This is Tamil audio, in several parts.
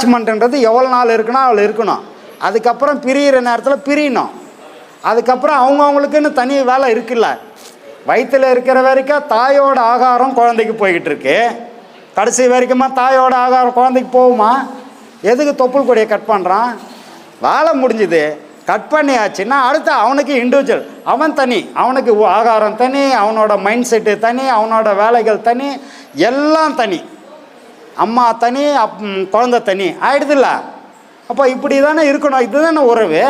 அட்டாச்மெண்ட்டுன்றது எவ்வளோ நாள் இருக்குன்னா அவ்வளோ இருக்கணும். அதுக்கப்புறம் பிரிகிற நேரத்தில் பிரியணும். அதுக்கப்புறம் அவங்கவுங்களுக்குன்னு தனி வேலை இருக்குல்ல. வயிற்றில் இருக்கிற வரைக்கும் தாயோட ஆகாரம் குழந்தைக்கு போய்கிட்டு இருக்கு. கடைசி வரைக்குமா தாயோட ஆகாரம் குழந்தைக்கு போகுமா? எதுக்கு தொப்புள் கொடியை கட் பண்ணுறான்? வேலை முடிஞ்சுது, கட் பண்ணியாச்சுன்னா அடுத்து அவனுக்கு இண்டிவிஜுவல், அவன் தனி, அவனுக்கு ஆகாரம் தனி, அவனோட மைண்ட் செட்டு தனி, அவனோட வேலைகள் தனி, எல்லாம் தனி. அம்மா தனி, குழந்தை தனி ஆயிடுதுல்ல. அப்போ இப்படி தானே இருக்கணும், இதுதானே உறவு.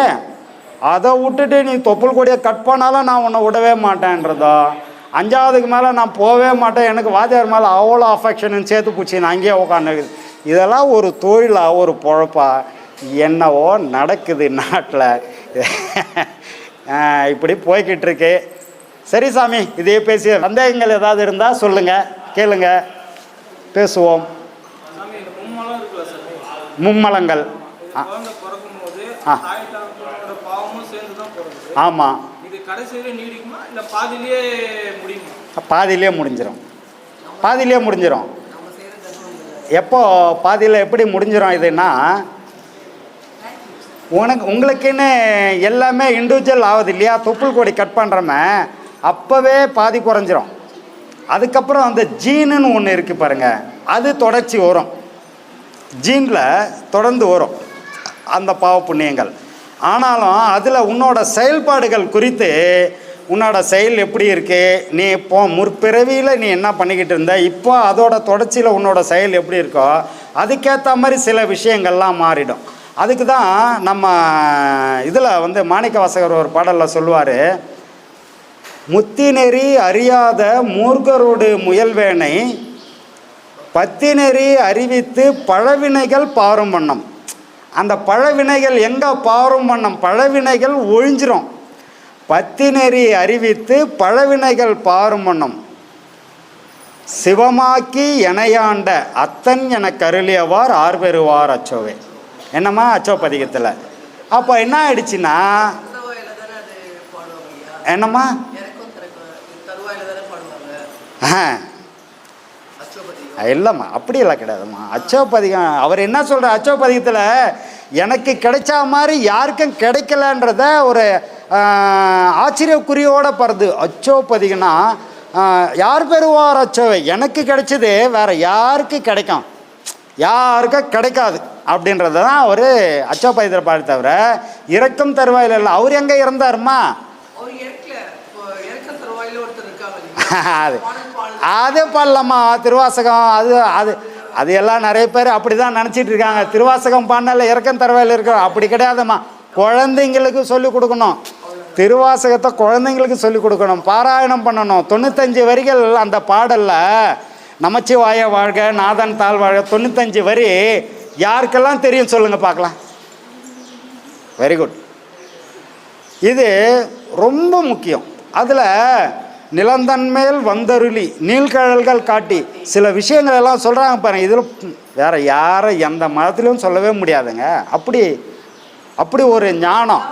அதை விட்டுட்டு நீ தொப்புள் கொடியை கட் பண்ணாலும் நான் உன்னை விடவே மாட்டேன்றதோ, 5ஆவதுக்கு மேலே நான் போகவே மாட்டேன், எனக்கு வாத்தியார் மேலே அவ்வளோ அஃபெக்ஷன் சேர்த்து பூச்சி நான் அங்கேயே உட்காந்து, இதெல்லாம் ஒரு தொழிலா ஒரு பொழப்பா? என்னவோ நடக்குது நாட்டில். இப்படி போய்கிட்டு இருக்கு. சரி சாமி, இதே பேசி சந்தேகங்கள் ஏதாவது இருந்தால் சொல்லுங்கள், கேளுங்க, பேசுவோம். மும்மலங்கள். ஆமாம், பாதியிலே முடிஞ்சிடும். பாதியிலே முடிஞ்சிடும். எப்போ பாதியில் எப்படி முடிஞ்சிடும் இதுன்னா, உங்களுக்குன்னு எல்லாமே இண்டிவிஜுவல் ஆகுது இல்லையா. தொப்புள் கொடி கட் பண்ணுறோமே அப்போவே பாதி குறைஞ்சிரும். அதுக்கப்புறம் அந்த ஜீனுன்னு ஒன்று இருக்குது பாருங்கள், அது தொடர்ச்சி வரும். ஜீனில் தொடர்ந்து வரும் அந்த பாவ புண்ணியங்கள். ஆனாலும் அதில் உன்னோட செயல்பாடுகள் குறித்து, உன்னோட செயல் எப்படி இருக்குது, நீ இப்போ முற்பிறவியில் நீ என்ன பண்ணிக்கிட்டு இருந்த, இப்போ அதோட தொடர்ச்சியில் உன்னோட செயல் எப்படி இருக்கோ அதுக்கேற்ற மாதிரி சில விஷயங்கள்லாம் மாறிடும். அதுக்கு தான் நம்ம இதில் மாணிக்க வாசகர் ஒரு பாடலில் சொல்லுவார், முத்திநெறி அறியாத மூர்க்கரோடு முயல்வேனை பத்திநெறி அறிவித்து பழவினைகள் பாரும் வண்ணம். அந்த பழவினைகள் எங்கே பாரும் வண்ணம்? பழவினைகள் ஒழிஞ்சிரும். பத்திநெறி அறிவித்து பழவினைகள் பாரும் வண்ணம் சிவமாக்கி எனையாண்ட அத்தன் என கருளியவார் ஆர்பெறுவார் அச்சோவே. என்னம்மா அச்சோ பதிகத்தில். அப்போ என்ன ஆயிடுச்சுன்னா, என்னம்மா இல்லைம்மா அப்படியெல்லாம் கிடையாதும்மா. அச்சோ பதிகம் அவர் என்ன சொல்கிற, அச்சோ பதிகத்தில் எனக்கு கிடைச்சா மாதிரி யாருக்கும் கிடைக்கலன்றத ஒரு ஆச்சரியக்குறியோட படுது. அச்சோ பதிகம்னா யார் பெறுவார் அச்சோவை, எனக்கு கிடைச்சது வேற யாருக்கு கிடைக்கும், யாருக்கும் கிடைக்காது அப்படின்றத தான் அவர் அச்சோ பதிகத்தில் பாடு. தவிர இரக்கம் தருவாயில் இல்லை. அவர் எங்கே இறந்தாருமா? அது அது பாடலாமா திருவாசகம். அது அது அது எல்லாம் நிறைய பேர் அப்படி தான் நினச்சிட்டு இருக்காங்க. திருவாசகம் பாடினால இறக்கம் தருவாயில் இருக்கிறோம், அப்படி கிடையாதுமா. குழந்தைங்களுக்கு சொல்லிக் கொடுக்கணும், திருவாசகத்தை குழந்தைங்களுக்கு சொல்லிக் கொடுக்கணும், பாராயணம் பண்ணணும். 95 வரிகள் அந்த பாடலில், நமச்சிவாய வாழ்க நாதன் தாழ் வாழ்க, 95 வரி யாருக்கெல்லாம் தெரியும் சொல்லுங்கள் பார்க்கலாம். Very good. இது ரொம்ப முக்கியம். அதில் நிலந்தன்மேல் வந்தருளி நீள்கழல்கள் காட்டி சில விஷயங்கள் எல்லாம் சொல்கிறாங்க பாருங்கள். இதில் வேறு யாரை எந்த மதத்துலையும் சொல்லவே முடியாதுங்க. அப்படி ஒரு ஞானம்.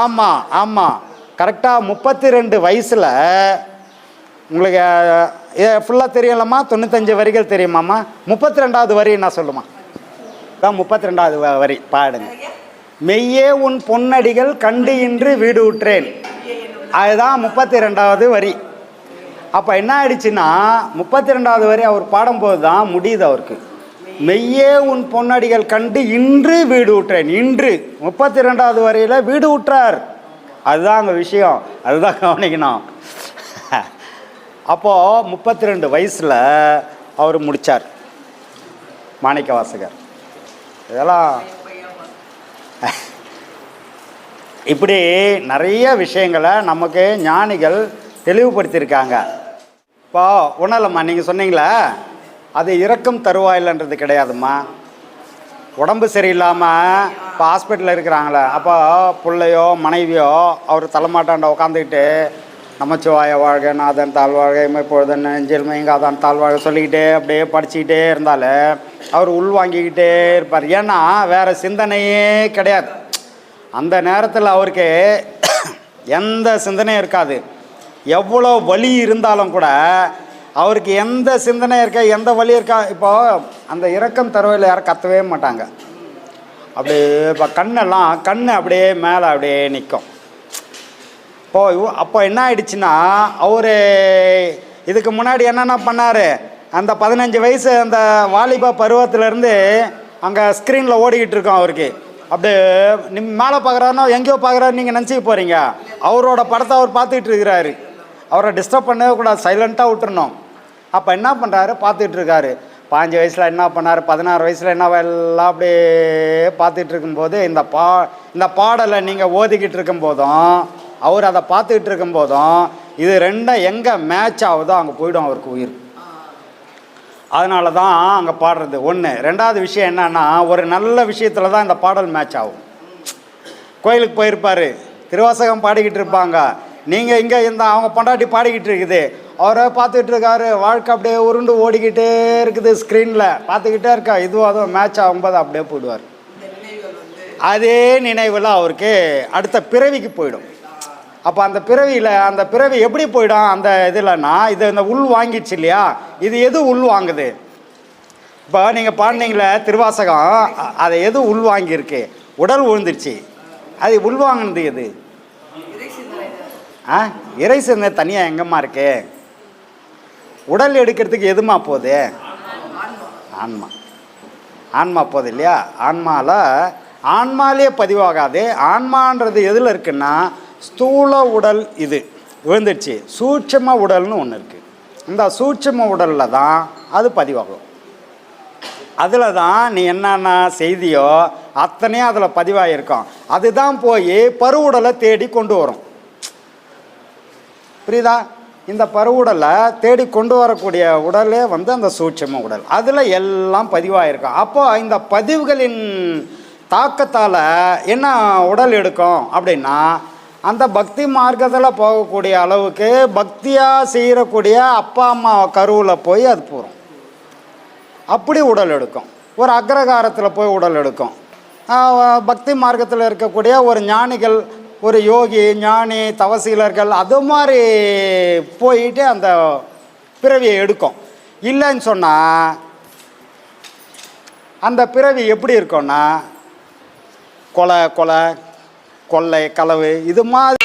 ஆமாம் ஆமாம், கரெக்டாக 32 வயசில் உங்களுக்கு ஃபுல்லாக தெரியலம்மா. 95 வரிகள் தெரியுமாம்மா. 32வது வரி என்ன சொல்லுமா? தான் 32வது வரி பாடுங்க. மெய்யே உன் பொன்னடிகள் கண்டு இன்று வீடு உற்றேன், அதுதான் 32வது வரி. அப்போ என்ன ஆயிடுச்சுன்னா 32வது வரி அவர் பாடும்போது தான் முடியுது அவருக்கு. மெய்யே உன் பொன்னடிகள் கண்டு இன்று வீடு உற்றேன். இன்று 32வது வரியில் வீடு உற்றார். அதுதான் அங்கே விஷயம், அதுதான் கவனிக்கணும். அப்போது 32 வயசில் அவர் முடித்தார் மாணிக்க வாசகர். இதெல்லாம் இப்படி நிறைய விஷயங்களை நமக்கு ஞானிகள் தெளிவுபடுத்தியிருக்காங்க. இப்போ உணலம்மா நீங்கள் சொன்னீங்களே, அது இரக்கம் தருவாயில்ன்றது கிடையாதும்மா. உடம்பு சரியில்லாமல் இப்போ ஹாஸ்பிட்டலில் இருக்கிறாங்களே, அப்போ பிள்ளையோ மனைவியோ அவர் தலைமாட்டாண்ட உட்காந்துக்கிட்டு நமச்சிவாய வாழ்க நாதன் தாழ்வாழ்க இமைப்பொழுதன் நெஞ்சில் மயங்காதான் தாழ்வாழ்க சொல்லிக்கிட்டே அப்படியே படிச்சுக்கிட்டே இருந்தாலே அவர் உள்வாங்கிக்கிட்டே இருப்பார். ஏன்னா வேறு சிந்தனையே கிடையாது. அந்த நேரத்தில் அவருக்கு எந்த சிந்தனையும் இருக்காது. எவ்வளோ வலி இருந்தாலும் கூட அவருக்கு எந்த சிந்தனை இருக்கா, எந்த வழி இருக்கா. இப்போ அந்த இரக்கம் தருவையில் யாரும் கத்தவே மாட்டாங்க. அப்படியே இப்போ கண்ணு அப்படியே மேலே அப்படியே நிற்கும். அப்போ என்ன ஆயிடுச்சுன்னா, அவர் இதுக்கு முன்னாடி என்னென்ன பண்ணார், அந்த 15 வயசு அந்த வாலிப பருவத்திலேருந்து அங்கே ஸ்க்ரீனில் ஓடிக்கிட்டு இருக்கோம். அவருக்கு அப்படியே மேலே பார்க்குறாருன்னா எங்கேயோ பார்க்குறாரு நீங்கள் நினச்சிக்க போகிறீங்க. அவரோட படத்தை அவர் பார்த்துக்கிட்டு இருக்கிறாரு. அவரை டிஸ்டர்ப் பண்ணவே கூடாது, சைலண்ட்டாக விட்டுறணும். அப்போ என்ன பண்ணுறாரு, பார்த்துக்கிட்டு இருக்காரு. 15 வயசில் என்ன பண்ணார், 16 வயசில் என்ன எல்லாம் அப்படியே பார்த்துக்கிட்டு இருக்கும்போது இந்த பாடலை நீங்கள் ஓதிக்கிட்டு இருக்கும்போதும் அவர் அதை பார்த்துக்கிட்டு இருக்கும்போதும் இது ரெண்டும் எங்கே மேட்ச் ஆகுதோ அங்கே போய்டும் அவருக்கு உயிர். அதனால தான் அங்கே பாடுறது ஒன்று. ரெண்டாவது விஷயம் என்னன்னா, ஒரு நல்ல விஷயத்தில் தான் இந்த பாடல் மேட்ச் ஆகும். கோயிலுக்கு போயிருப்பார், திருவாசகம் பாடிக்கிட்டு இருப்பாங்க. நீங்கள் இங்கே அவங்க பொண்டாட்டி பாடிக்கிட்டு இருக்குது, அவரை பார்த்துக்கிட்டு இருக்காரு. வாழ்க்கை அப்படியே உருண்டு ஓடிக்கிட்டே இருக்குது, ஸ்க்ரீனில் பார்த்துக்கிட்டே இருக்கா. இதுவும் அதுவும் மேட்ச் ஆகும்போது அப்படியே போயிடுவார். அதே நினைவில் அவருக்கு அடுத்த பிறவிக்கு போயிடும். அப்போ அந்த பிறவி எப்படி போயிடும் அந்த இதில்னா, இது இந்த உள் வாங்கிடுச்சு இல்லையா, இது எது உள் வாங்குது? இப்போ நீங்கள் பாடினீங்களே திருவாசகம், அதை எது உள் வாங்கியிருக்கு? உடல் விழுந்துருச்சு. அது உள்வாங்கினது எது? இறை சிந்தனை தனியாக எங்கம்மா இருக்கு? உடல் எடுக்கிறதுக்கு எதுமா போகுது? ஆன்மா போகுது இல்லையா? ஆன்மாலே பதிவாகாது. ஆன்மான்றது எதில் இருக்குன்னா, ஸ்தூல உடல் இது விழுந்துடுச்சு, சூட்சும உடல்னு ஒன்று இருக்குது. இந்த சூட்சும உடலில் தான் அது பதிவாகும். அதில் தான் நீ என்னென்ன செய்தியோ அத்தனையும் அதில் பதிவாகிருக்கும். அதுதான் போய் பருவுடலை தேடி கொண்டு வரும். புரியுதா? இந்த பருவுடலை தேடி கொண்டு வரக்கூடிய உடலே அந்த சூட்சும உடல், அதில் எல்லாம் பதிவாகிருக்கும். அப்போ இந்த பதிவுகளின் தாக்கத்தால் என்ன உடல் எடுக்கும் அப்படின்னா, அந்த பக்தி மார்க்கத்தில் போகக்கூடிய அளவுக்கு பக்தியாக செய்யக்கூடிய அப்பா அம்மா கருவில் போய் அது போகிறோம். அப்படி உடல் எடுக்கும். ஒரு அக்ரகாரத்தில் போய் உடல் எடுக்கும். பக்தி மார்க்கத்தில் இருக்கக்கூடிய ஒரு ஞானிகள், ஒரு யோகி, ஞானி, தவசீலர்கள், அது மாதிரி போயிட்டு அந்த பிறவியை எடுக்கும். இல்லைன்னு சொன்னால் அந்த பிறவி எப்படி இருக்கும்னா, கொலை, கொள்ளை, களவு, இது மாதிரி